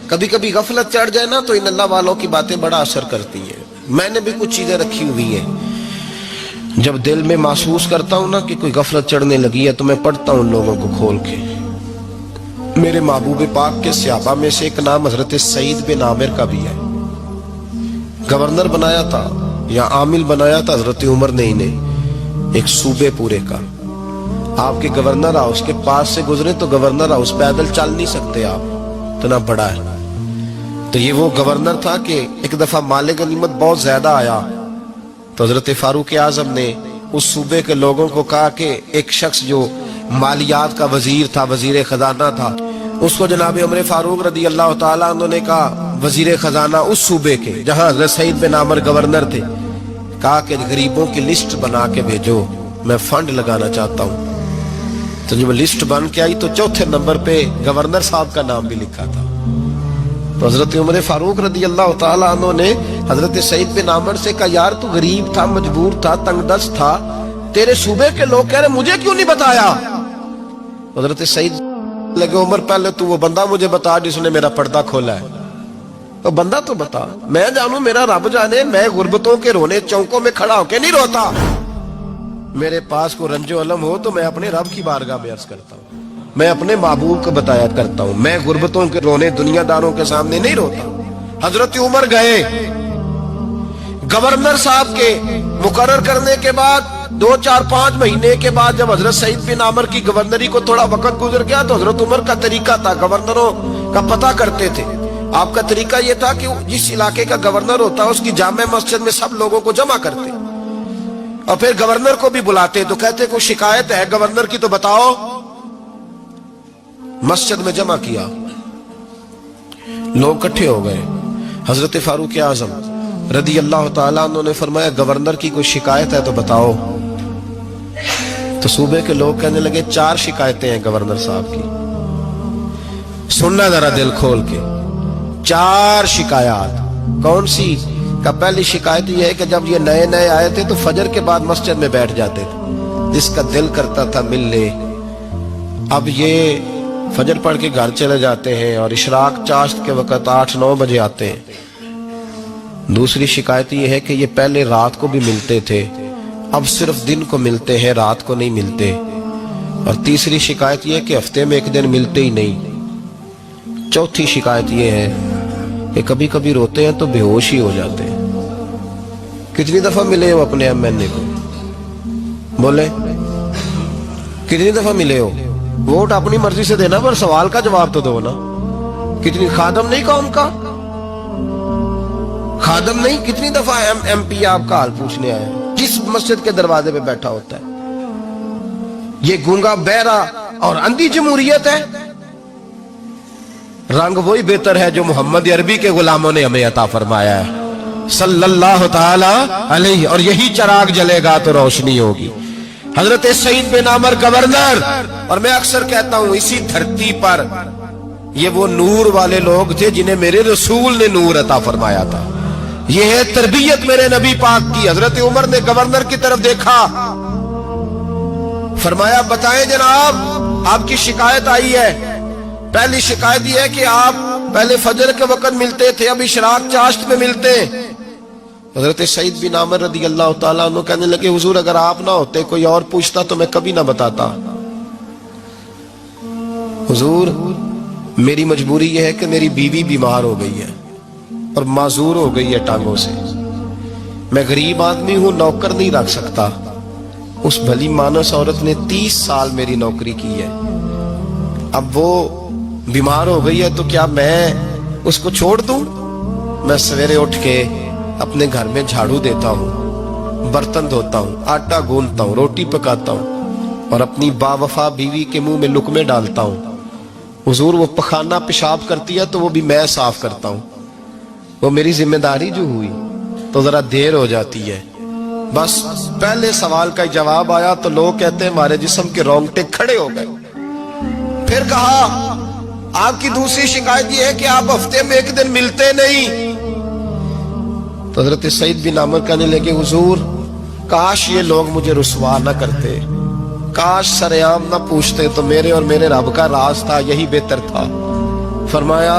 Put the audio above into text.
کبھی کبھی غفلت چڑھ جائے نا تو ان اللہ والوں کی باتیں بڑا اثر کرتی ہیں. میں نے بھی کچھ چیزیں رکھی ہوئی ہیں، جب دل میں محسوس کرتا ہوں نا کہ کوئی غفلت چڑھنے لگی ہے تو میں پڑھتا ہوں ان لوگوں کو کھول کے. میرے محبوب پاک کے صحابہ میں سے ایک نام حضرت سعید بن عامر کا بھی ہے. گورنر بنایا تھا یا عامل بنایا تھا حضرت عمر نے انہیں ایک صوبے پورے کا. آپ کے گورنر ہاؤس کے پاس سے گزرے تو گورنر ہاؤس پیدل چل نہیں سکتے آپ، اتنا بڑا ہے. تو یہ وہ گورنر تھا کہ ایک دفعہ مال غنیمت بہت زیادہ آیا تو حضرت فاروق اعظم نے اس صوبے کے لوگوں کو کہا کہ ایک شخص جو مالیات کا وزیر تھا، وزیر خزانہ تھا، اس کو جناب عمر فاروق رضی اللہ تعالیٰ عنہ نے کہا وزیر خزانہ اس صوبے کے جہاں حضرت سعید بن عامر گورنر تھے، کہا کہ غریبوں کی لسٹ بنا کے بھیجو، میں فنڈ لگانا چاہتا ہوں. تو جب لسٹ بن کے آئی تو چوتھے نمبر پہ گورنر صاحب کا نام بھی لکھا تھا. تو حضرت عمر فاروق رضی اللہ تعالیٰ عنہ نے حضرت سعید بن عامر سے کہا یار تو غریب تھا، مجبور تھا، تنگ دست تھا، تیرے صوبے کے لوگ کہہ رہے مجھے کیوں نہیں بتایا؟ حضرت سعید لگے عمر پہلے تو وہ بندہ مجھے بتا جس نے میرا پردہ کھولا ہے. تو بندہ تو بتا، میں جانوں میرا رب جانے، میں غربتوں کے رونے چوکوں میں کھڑا ہو کے نہیں روتا. میرے پاس کو رنج و علم ہو تو میں اپنے رب کی بارگاہ میں عرض کرتا ہوں، میں اپنے محبوب کو بتایا کرتا ہوں، میں غربتوں کے رونے دنیا داروں کے سامنے نہیں روتا. حضرت عمر گئے گورنر صاحب کے مقرر کرنے کے بعد 2-4-5 مہینے کے بعد جب حضرت سعید بن عامر کی گورنری کو تھوڑا وقت گزر گیا تو حضرت عمر کا طریقہ تھا، گورنروں کا پتہ کرتے تھے. آپ کا طریقہ یہ تھا کہ جس علاقے کا گورنر ہوتا اس کی جامع مسجد میں سب لوگوں کو جمع کرتے اور پھر گورنر کو بھی بلاتے تو کہتے کوئی شکایت ہے گورنر کی تو بتاؤ. مسجد میں جمع کیا، لوگ اکٹھے ہو گئے. حضرت فاروق اعظم رضی اللہ تعالیٰ عنہ نے فرمایا گورنر کی کوئی شکایت ہے تو بتاؤ. تو صوبے کے لوگ کہنے لگے 4 شکایتیں ہیں گورنر صاحب کی. سننا ذرا دل کھول کے، 4 شکایات. کون سی؟ کہ پہلی شکایت یہ ہے کہ جب یہ نئے نئے آئے تھے تو فجر کے بعد مسجد میں بیٹھ جاتے تھے، جس کا دل کرتا تھا مل لے. اب یہ فجر پڑھ کے گھر چلے جاتے ہیں اور اشراق چاشت کے وقت 8-9 بجے آتے ہیں. دوسری شکایت یہ ہے کہ یہ پہلے رات کو بھی ملتے تھے، اب صرف دن کو ملتے ہیں، رات کو نہیں ملتے. اور تیسری شکایت یہ ہے کہ ہفتے میں ایک دن ملتے ہی نہیں. چوتھی شکایت یہ ہے کہ کبھی کبھی روتے ہیں تو بے ہوش ہی ہو جاتے ہیں. کتنی دفعہ ملے ہو اپنے ایم این اے کو؟ بولے کتنی دفعہ ملے ہو؟ ووٹ اپنی مرضی سے دینا پر سوال کا جواب تو دو نا. کتنی خادم نہیں قوم کا؟ خادم نہیں، کتنی دفعہ ایم پی آپ کا حال پوچھنے آئے جس مسجد کے دروازے پہ بیٹھا ہوتا ہے؟ یہ گونگا بہرا اور اندھی جمہوریت ہے؟ رنگ وہی بہتر ہے جو محمد عربی کے غلاموں نے ہمیں عطا فرمایا ہے صلی اللہ تعالی علیہ، اور یہی چراغ جلے گا تو روشنی ہوگی. حضرت سعید بن عامر گورنر، اور میں اکثر کہتا ہوں اسی دھرتی پر یہ وہ نور والے لوگ تھے جنہیں میرے رسول نے نور عطا فرمایا تھا. یہ ہے تربیت میرے نبی پاک کی. حضرت عمر نے گورنر کی طرف دیکھا، فرمایا بتائیں جناب آپ کی شکایت آئی ہے. پہلی شکایت یہ ہے کہ آپ پہلے فجر کے وقت ملتے تھے، اب اشراق چاشت میں ملتے. حضرت سعید بن عامر رضی اللہ تعالیٰ عنہ کہنے لگے حضور اگر آپ نہ ہوتے کوئی اور پوچھتا تو میں کبھی نہ بتاتا. حضور میری مجبوری یہ ہے کہ میری بیوی بیمار ہو گئی ہے اور معذور ہو گئی ہے ٹانگوں سے. میں غریب آدمی ہوں، نوکر نہیں رکھ سکتا. اس بھلی مانس عورت نے 30 سال میری نوکری کی ہے، اب وہ بیمار ہو گئی ہے تو کیا میں اس کو چھوڑ دوں؟ میں سویرے اٹھ کے اپنے گھر میں جھاڑو دیتا ہوں، برتن دھوتا ہوں، آٹا گوندتا ہوں، روٹی پکاتا ہوں اور اپنی باوفا بیوی کے منہ میں لقمے ڈالتا ہوں. حضور وہ پخانہ پیشاب کرتی ہے تو وہ بھی میں صاف کرتا ہوں. وہ میری ذمہ داری جو ہوئی تو ذرا دیر ہو جاتی ہے. بس پہلے سوال کا جواب آیا تو لوگ کہتے ہیں ہمارے جسم کے رونگٹے کھڑے ہو گئے. پھر کہا آپ کی دوسری شکایت یہ ہے کہ آپ ہفتے میں ایک دن ملتے نہیں. تو حضرت سعید بن عامر کہنے لگے حضور کاش یہ لوگ مجھے رسوا نہ کرتے، کاش سرعام نہ پوچھتے تو میرے اور میرے رب کا راز تھا، یہی بہتر تھا. فرمایا